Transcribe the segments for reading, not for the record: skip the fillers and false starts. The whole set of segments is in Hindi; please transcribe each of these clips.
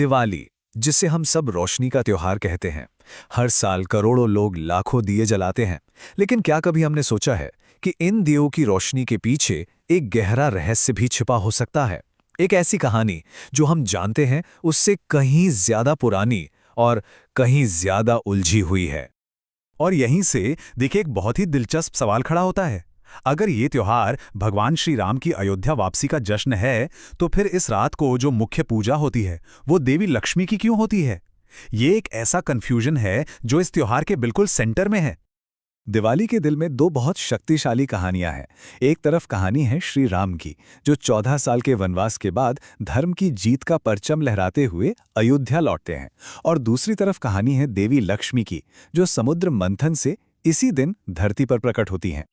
दिवाली, जिसे हम सब रोशनी का त्योहार कहते हैं। हर साल करोड़ों लोग लाखों दिए जलाते हैं। लेकिन क्या कभी हमने सोचा है कि इन दियों की रोशनी के पीछे एक गहरा रहस्य भी छिपा हो सकता है? एक ऐसी कहानी जो हम जानते हैं उससे कहीं ज्यादा पुरानी और कहीं ज्यादा उलझी हुई है। और यहीं से देखिए एक बहुत ही दिलचस्प सवाल खड़ा होता है। अगर ये त्योहार भगवान श्री राम की अयोध्या वापसी का जश्न है, तो फिर इस रात को जो मुख्य पूजा होती है वो देवी लक्ष्मी की क्यों होती है? ये एक ऐसा कन्फ्यूजन है जो इस त्योहार के बिल्कुल सेंटर में है। दिवाली के दिल में दो बहुत शक्तिशाली कहानियां हैं। एक तरफ कहानी है श्री राम की, जो 14 साल के वनवास के बाद धर्म की जीत का परचम लहराते हुए अयोध्या लौटते हैं। और दूसरी तरफ कहानी है देवी लक्ष्मी की, जो समुद्र मंथन से इसी दिन धरती पर प्रकट होती हैं।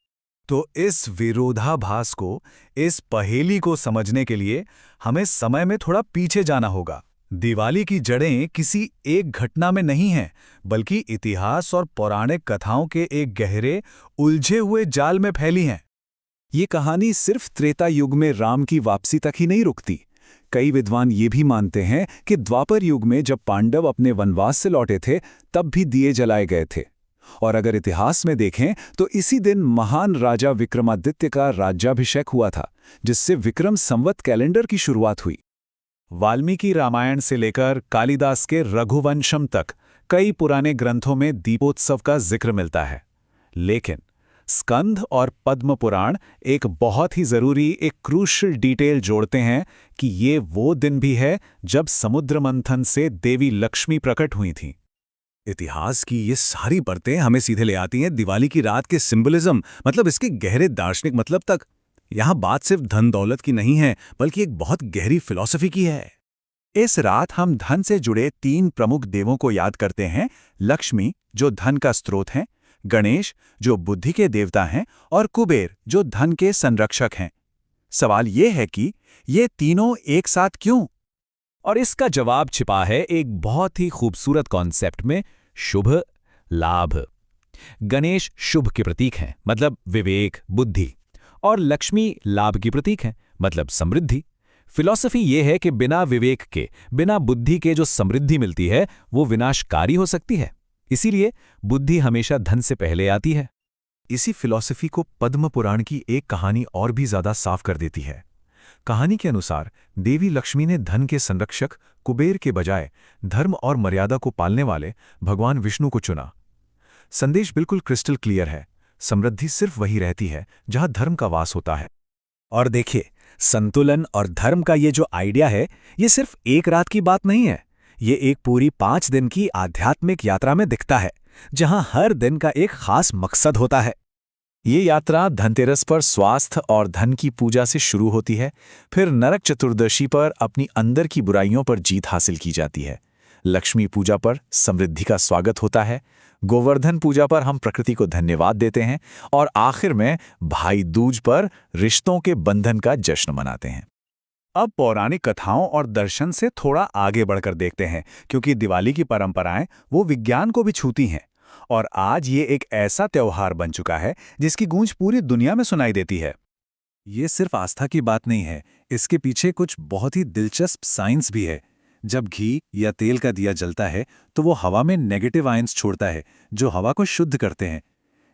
तो इस विरोधाभास को, इस पहेली को समझने के लिए हमें समय में थोड़ा पीछे जाना होगा। दिवाली की जड़ें किसी एक घटना में नहीं हैं, बल्कि इतिहास और पौराणिक कथाओं के एक गहरे, उलझे हुए जाल में फैली हैं। ये कहानी सिर्फ त्रेता युग में राम की वापसी तक ही नहीं रुकती। कई विद्वान ये भी मानते हैं कि द्वापर युग में जब पांडव अपने वनवास से लौटे थे, तब भी दिए जलाए गए थे। और अगर इतिहास में देखें तो इसी दिन महान राजा विक्रमादित्य का राज्याभिषेक हुआ था, जिससे विक्रम संवत कैलेंडर की शुरुआत हुई। वाल्मीकि रामायण से लेकर कालिदास के रघुवंशम तक कई पुराने ग्रंथों में दीपोत्सव का जिक्र मिलता है। लेकिन स्कंद और पद्म पुराण एक बहुत ही जरूरी, एक क्रूशियल डिटेल जोड़ते हैं कि ये वो दिन भी है जब समुद्र मंथन से देवी लक्ष्मी प्रकट हुई थीं। इतिहास की ये सारी परतें हमें सीधे ले आती हैं दिवाली की रात के सिंबलिज्म, मतलब इसके गहरे दार्शनिक मतलब तक। यहाँ बात सिर्फ धन दौलत की नहीं है, बल्कि एक बहुत गहरी फिलॉसफी की है। इस रात हम धन से जुड़े 3 प्रमुख देवों को याद करते हैं। लक्ष्मी, जो धन का स्रोत हैं, गणेश, जो बुद्धि के देवता हैं, और कुबेर, जो धन के संरक्षक हैं। सवाल ये है कि ये तीनों एक साथ क्यों? और इसका जवाब छिपा है एक बहुत ही खूबसूरत कॉन्सेप्ट में, शुभ लाभ। गणेश शुभ के प्रतीक हैं, मतलब विवेक, बुद्धि, और लक्ष्मी लाभ की प्रतीक हैं, मतलब समृद्धि। फिलॉसफी यह है कि बिना विवेक के, बिना बुद्धि के जो समृद्धि मिलती है वो विनाशकारी हो सकती है। इसीलिए बुद्धि हमेशा धन से पहले आती है। इसी फिलॉसफी को पद्म पुराण की एक कहानी और भी ज्यादा साफ कर देती है। कहानी के अनुसार देवी लक्ष्मी ने धन के संरक्षक कुबेर के बजाय धर्म और मर्यादा को पालने वाले भगवान विष्णु को चुना। संदेश बिल्कुल क्रिस्टल क्लियर है, समृद्धि सिर्फ वही रहती है जहां धर्म का वास होता है। और देखिए, संतुलन और धर्म का ये जो आइडिया है, ये सिर्फ एक रात की बात नहीं है। ये एक पूरी 5 दिन की आध्यात्मिक यात्रा में दिखता है, जहां हर दिन का एक खास मकसद होता है। ये यात्रा धनतेरस पर स्वास्थ्य और धन की पूजा से शुरू होती है, फिर नरक चतुर्दशी पर अपनी अंदर की बुराइयों पर जीत हासिल की जाती है। लक्ष्मी पूजा पर समृद्धि का स्वागत होता है, गोवर्धन पूजा पर हम प्रकृति को धन्यवाद देते हैं, और आखिर में भाई दूज पर रिश्तों के बंधन का जश्न मनाते हैं। अब पौराणिक कथाओं और दर्शन से थोड़ा आगे बढ़कर देखते हैं, क्योंकि दिवाली की परंपराएं वो विज्ञान को भी छूती हैं। और आज ये एक ऐसा त्योहार बन चुका है जिसकी गूंज पूरी दुनिया में सुनाई देती है। ये सिर्फ आस्था की बात नहीं है, इसके पीछे कुछ बहुत ही दिलचस्प साइंस भी है। जब घी या तेल का दिया जलता है तो वो हवा में नेगेटिव आयंस छोड़ता है, जो हवा को शुद्ध करते हैं।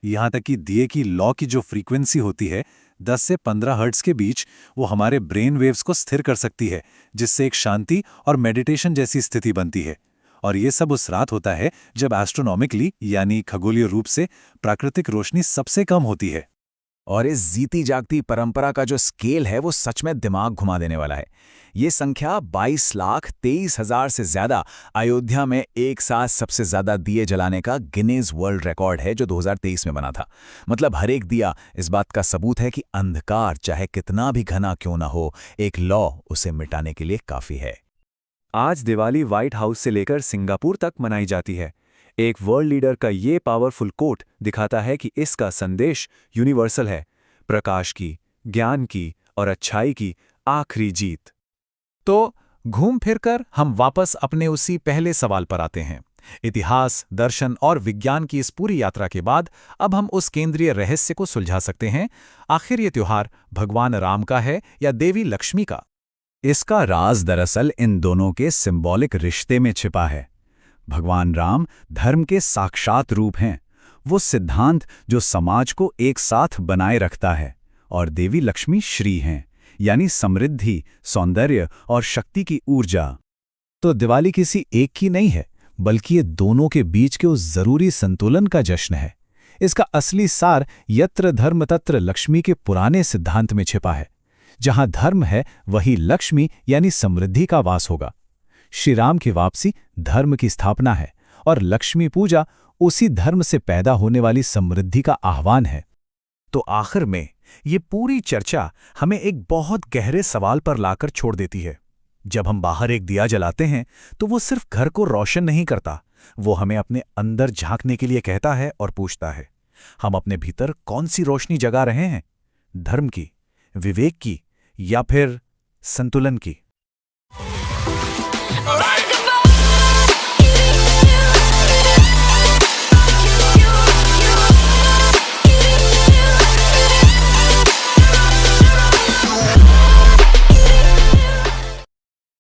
यहाँ तक कि दिए की लौ की जो फ्रीक्वेंसी होती है, 10 से 15 हर्ट्ज के बीच, वो हमारे ब्रेन वेव्स को स्थिर कर सकती है, जिससे एक शांति और मेडिटेशन जैसी स्थिति बनती है। और ये सब उस रात होता है जब एस्ट्रोनॉमिकली, यानी खगोलीय रूप से, प्राकृतिक रोशनी सबसे कम होती है। और इस जीती जागती परंपरा का जो स्केल है वो सच में दिमाग घुमा देने वाला है। ये संख्या 22,23,000 से ज्यादा अयोध्या में एक साथ सबसे ज्यादा दिए जलाने का गिनीज वर्ल्ड रिकॉर्ड है, जो 2023 में बना था। मतलब हर एक दिया इस बात का सबूत है कि अंधकार चाहे कितना भी घना क्यों ना हो, एक लौ उसे मिटाने के लिए काफी है। आज दिवाली व्हाइट हाउस से लेकर सिंगापुर तक मनाई जाती है। एक वर्ल्ड लीडर का ये पावरफुल कोट दिखाता है कि इसका संदेश यूनिवर्सल है, प्रकाश की, ज्ञान की और अच्छाई की आखिरी जीत। तो घूम फिरकर हम वापस अपने उसी पहले सवाल पर आते हैं। इतिहास, दर्शन और विज्ञान की इस पूरी यात्रा के बाद अब हम उस केंद्रीय रहस्य को सुलझा सकते हैं। आखिर ये त्योहार भगवान राम का है या देवी लक्ष्मी का? इसका राज दरअसल इन दोनों के सिंबॉलिक रिश्ते में छिपा है। भगवान राम धर्म के साक्षात रूप हैं, वो सिद्धांत जो समाज को एक साथ बनाए रखता है, और देवी लक्ष्मी श्री हैं, यानी समृद्धि, सौंदर्य और शक्ति की ऊर्जा। तो दिवाली किसी एक की नहीं है, बल्कि ये दोनों के बीच के उस जरूरी संतुलन का जश्न है। इसका असली सार यत्र धर्म तत्र लक्ष्मी के पुराने सिद्धांत में छिपा है। जहां धर्म है वही लक्ष्मी यानी समृद्धि का वास होगा। श्री राम की वापसी धर्म की स्थापना है और लक्ष्मी पूजा उसी धर्म से पैदा होने वाली समृद्धि का आह्वान है। तो आखिर में ये पूरी चर्चा हमें एक बहुत गहरे सवाल पर लाकर छोड़ देती है। जब हम बाहर एक दिया जलाते हैं तो वो सिर्फ घर को रोशन नहीं करता, वो हमें अपने अंदर झांकने के लिए कहता है और पूछता है, हम अपने भीतर कौन सी रोशनी जगा रहे हैं? धर्म की, विवेक की या फिर संतुलन की?